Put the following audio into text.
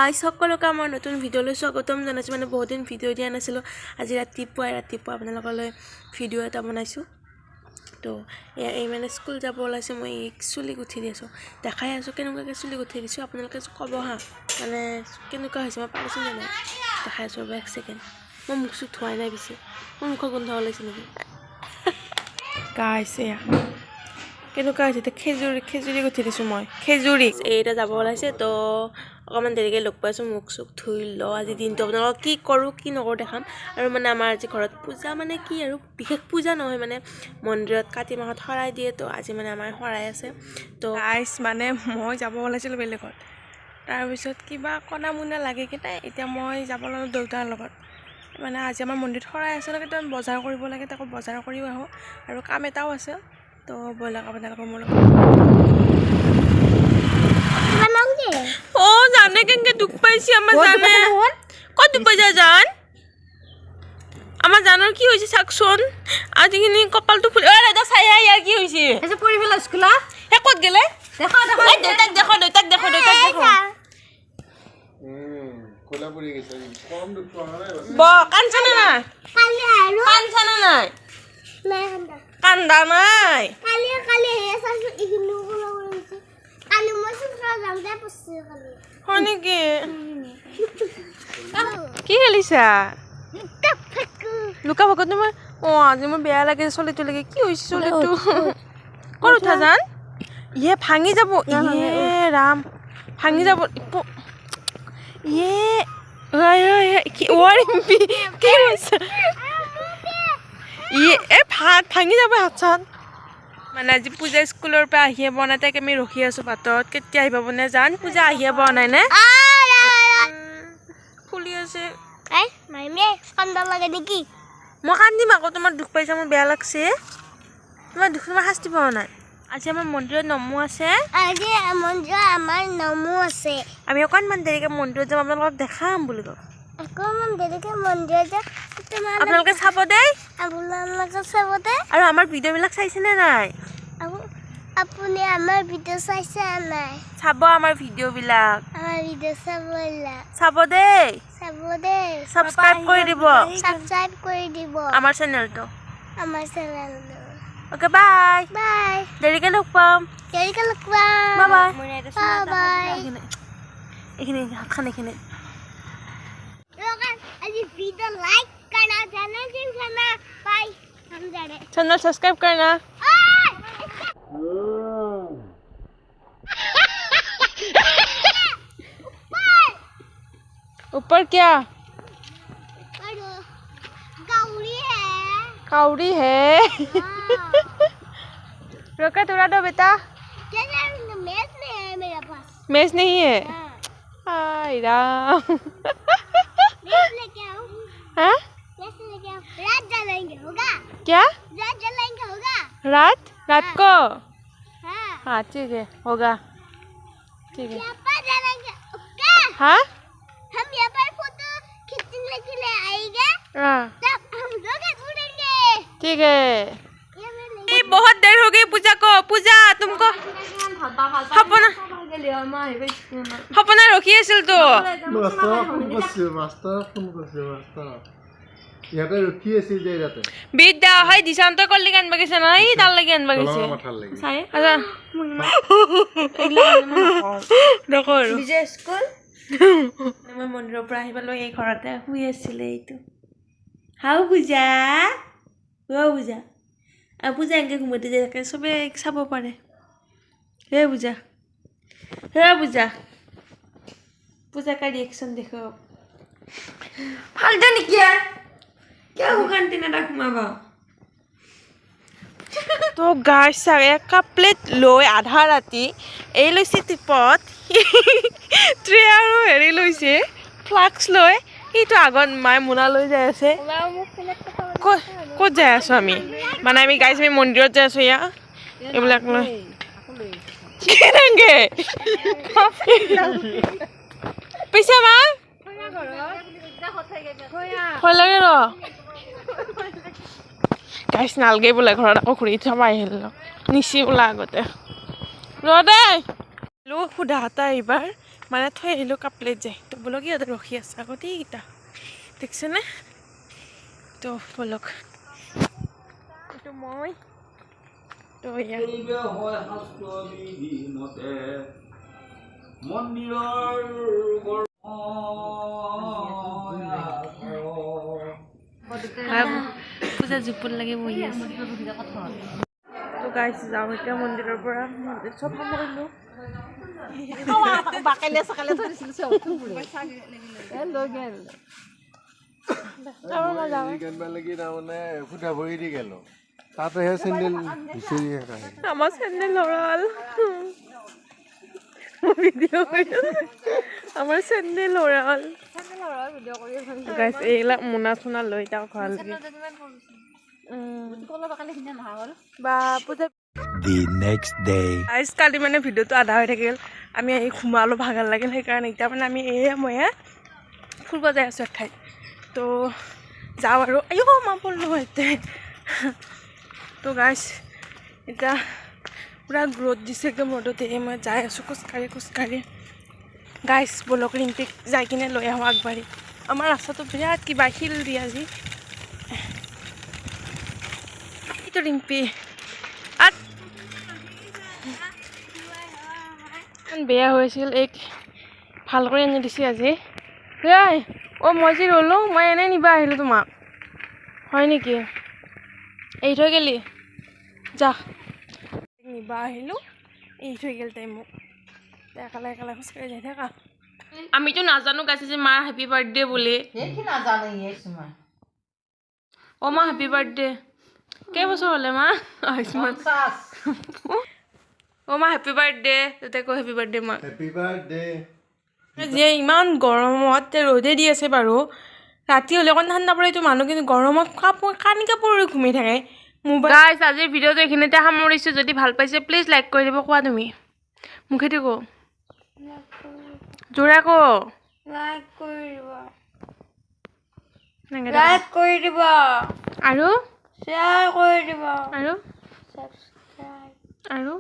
Guys সকলোকে আমাৰ নতুন ভিডিঅ'লৈ স্বাগতম জনাইছোঁ মানে বহুত দিন ভিডিঅ' দিয়া নাছিলোঁ আজি ৰাতিপুৱা আপোনালোকলৈ ভিডিঅ' এটা বনাইছোঁ তো এই মানে স্কুল যাব ওলাইছে মই চুলি গুঠি দি আছোঁ দেখাই আছোঁ কেনেকুৱাকৈ চুলি গুঠি দিছোঁ আপোনালোকে ক'ব হা মানে কেনেকুৱা হৈছে মই পাৰিছোঁ নে নাই দেখাই আছোঁ ৰ'বা এক ছেকেণ্ড মই মুখ চুখ ধোৱাই নাই পিছে মোৰ মুখৰ গোন্ধ ওলাইছে নেকি গাইছ এয়া কেনেকুৱা হৈছে এতিয়া খেজুৰি গুঠি দিছোঁ মই খেজুৰি এইটা যাব ওলাইছে তো অকণমান দেৰিকৈ লগ পাইছোঁ মুখ চুখ ধুই লওঁ আজি দিনটো আপোনালোকক কি কৰোঁ কি নকৰোঁ দেখাম আৰু মানে আমাৰ আজি ঘৰত পূজা মানে কি আৰু বিশেষ পূজা নহয় মানে মন্দিৰত কাতি মাহত শৰাই দিয়ে তো আজি মানে আমাৰ শৰাই আছে তো গাইছ মানে মই যাব ওলাইছিলোঁ বেলেগত তাৰপিছত কিবা কণা মুনা লাগে কেইটা এতিয়া মই যাব লাগিব দেউতাৰ লগত মানে আজি আমাৰ মন্দিৰত শৰাই আছে ন কেইটামান বজাৰ কৰিব লাগে তাকো বজাৰ কৰিও আহোঁ আৰু কাম এটাও আছে তো ব'লক আপোনালোকৰ মোৰ লগত ও জানে কেনকে দুখ পাইছি আমার জানে কত দুখ পাইছা জান আমার জানার কি হইছে সাকশন আজিখিনি কপালটো ফুলি আরে দা ছায়া ইয়ার কি হইছে এসে পড়ি ফেলা স্কুলা হে কত গেলে দেখো দেখো কোলা পড়ি গেছে কম দুখ পাওয়া নাই ব কানছানা না কানছানা নাই কান্দা নাই কালি হে সাসু ইগনু কোলা পড়িছে কালি মসুর খা জামতে পড়ছে কালি হনে কি খেলিছা লুকা ভাগত তোমাৰ ও আজি মোৰ বেয়া লাগে চলিটো লাগে কি হৈছে চলিটো ক'ত উঠা জান ইয়ে ভাঙি যাব ইয়ে ৰাম ভাঙি যাব ইয়ে কি ওয়ারিম্পি কি হৈছে ইয়ে ভাত ভাঙি যাব হাতখন মানে আজি পূজা স্কুলৰ পৰা আহিয়ে বনাই তাকে আমি ৰখি আছোঁ বাটত কেতিয়া আহিব বনে জান পূজা আহিয়ে বনাই নে ফুলি আছে এই মাইমে কান্দা লাগে নেকি মই কান্দিম আকৌ তোমাৰ দুখ পাইছা মোৰ বেয়া লাগছে তোমাৰ শাস্তি পোৱা নাই আজি আমাৰ মন্দিৰত নমো আছে আজি মন্দিৰত আমাৰ নমো আছে আমি অকণমান দেৰিকৈ মন্দিৰত যাম আপোনালোকক দেখাম বুলি কওঁ অকণমান দেৰিকৈ মন্দিৰত যাম আপোনালোকে চাব দেই আপোনালোকে চাব দেই আৰু আমাৰ ভিডিঅ'বিলাক চাইছেনে নাই আপুনি আমাৰ ভিডিঅ' চাইছে নাই চাব আমাৰ ভিডিঅ'বিলাক আমাৰ ভিডিঅ' চাব দেই চাবস্ক্ৰাইব কৰি দিব আমাৰ চেনেলটো চেনেলটো ওকে বাই বাই দেৰিকৈ লগ পাম বাই বাই এইখিনি হাতখন এইখিনি আজি ভিডিঅ' লাইক करना चैनल जिम करना बाय हम जा रहे चैनल सब्सक्राइब करना ऊपर क्या काउरी है रोका थोड़ा दो बेटा मैच नहीं है मेरे पास मैच नहीं है हाय राम मैच लेके आओ हाँ रात जलाएंगे होगा क्या रात जलाएंगे होगा रात को हाँ ठीक है होगा ठीक है यहाँ पर जलाएंगे ओके हाँ हम यहाँ पर फोटो खींचने के लिए आएंगे हाँ तब हम लोग उड़ेंगे ठीक है ये बहुत देर हो गई पूजा को पूजा तुमको সপনা ৰখি আছিল তো ইয়াতে ৰখি আছিল যে ইয়াতে বিদ্যা হয় দিশান্ত কল্লি গান বাগিছে না এই তাল লাগি গান বাগিছে চাই আচ্ছা দেখো বিজয় স্কুল মই মন্দিৰৰ পৰা আহি পালো এই ঘৰতে শুই আছিলে এইটো হাও পূজা পূজা পূজা এনেকৈ ঘুমতি যায় থাকে চবে চাব পাৰে হে পূজা पूजा का रिएक्शन देखो फालतू नहीं किया क्या हुकानते ना घुमाबा तो गाइस एक प्लेट লৈ আধা ৰাতি এই লৈছে টিপত ট্ৰে আৰু হেৰি লৈছে ফ্লাক্স লৈ এইটো আগত মায়ে মোনা লৈ যাই আছে ক'ত যাই আছো আমি মানে আমি গাইছ আমি মন্দিৰত যাই আছো ইয়া এইবিলাক লৈ কেনেকে পিছে মা ভয় লাগে ৰ গাইছ নালগে বোলে ঘৰত আকৌ ঘূৰি থবা আহিল নিচি বোলে আগতে ৰ দেই লোক সোধা হাতা এইবাৰ মানে থৈ আহিলোঁ কাপ প্লেট যায় তো বলক ইহঁতে ৰখি আছে আগতে এইকেইটা দেখিছেনে তো বলক এইটো মই তো পূজা জুপুৰ লাগি বহি আছে তো গাইছ যাওঁ এতিয়া মন্দিৰৰ পৰা মন্দিৰ চব সামৰিলোঁ বাকালে সকালে ধৰিছিল চব ফুটা ভৰি দি গেল তাতেহে চেণ্ডেল বিচাৰি আমাৰ চেণ্ডেল লৰাল ভিডিঅ' আমাৰ চেণ্ডেল লৰাল গাইছ এইবিলাক মোনা চোনা লৈ যাওঁ ঘৰলৈকে The next day. গাইছ কালি মানে ভিডিঅ'টো আধা হৈ থাকিল আমি আহি সোমালোঁ ভাগৰ লাগিল সেইকাৰণে এতিয়া মানে আমি মই ফুৰিব যাই আছোঁ এক ঠাইত তো যাওঁ আৰু আয়ো মা পঢ়লোঁ এতিয়া তো গাইছ এতিয়া পূৰা গ্ৰ'থ দিছে একদম ৰ'দতে মই যাই আছোঁ খোজকাঢ়ি গাইছ বলক ৰিম্পিক যাই কিনে লৈ আহোঁ আগবাঢ়ি আমাৰ ৰাস্তাটো বিৰাট কিবা শিল দি আজি এইটো ৰিম্পি বেয়া হৈছিল এক ভাল কৰি আনি দিছে আজি ঐ মই যে ৰ'লোঁ মই এনেই নিবা আহিলোঁ তোমাক হয় নেকি এৰি থৈ গেলি যা নিবা আহিলোঁ এৰি থৈ গেল তাই মোক একেলাই খোজকাঢ়ি যাই থাকা আমিতো নাজানো গাইছে যে মাৰ হেপী বাৰ্থডে বুলি অ' মা হেপী বাৰ্থডে কেইবছৰ হ'লে মা আয়ুষ্মান অ' মা হেপী বাৰ্থডে তাতে কৈ হেপী বাৰ্থডে মা হেপী বাৰ্থডে যে ইমান গৰমত ৰ'দে দি আছে বাৰু ৰাতি হ'লে অকণ ঠাণ্ডা পৰে এইটো মানুহ কিন্তু গৰমত কানি কাপোৰ ঘূমি থাকে মোবাইল গাইছ আজিৰ ভিডিঅ'টো এইখিনিতে সামৰিছোঁ যদি ভাল পাইছে প্লিজ লাইক কৰি দিব কোৱা তুমি মুখেদি কওঁ জোৰে কওঁ লাইক কৰি দিব আৰু শ্বেয়াৰ কৰি দিব আৰু সাবস্ক্ৰাইব আৰু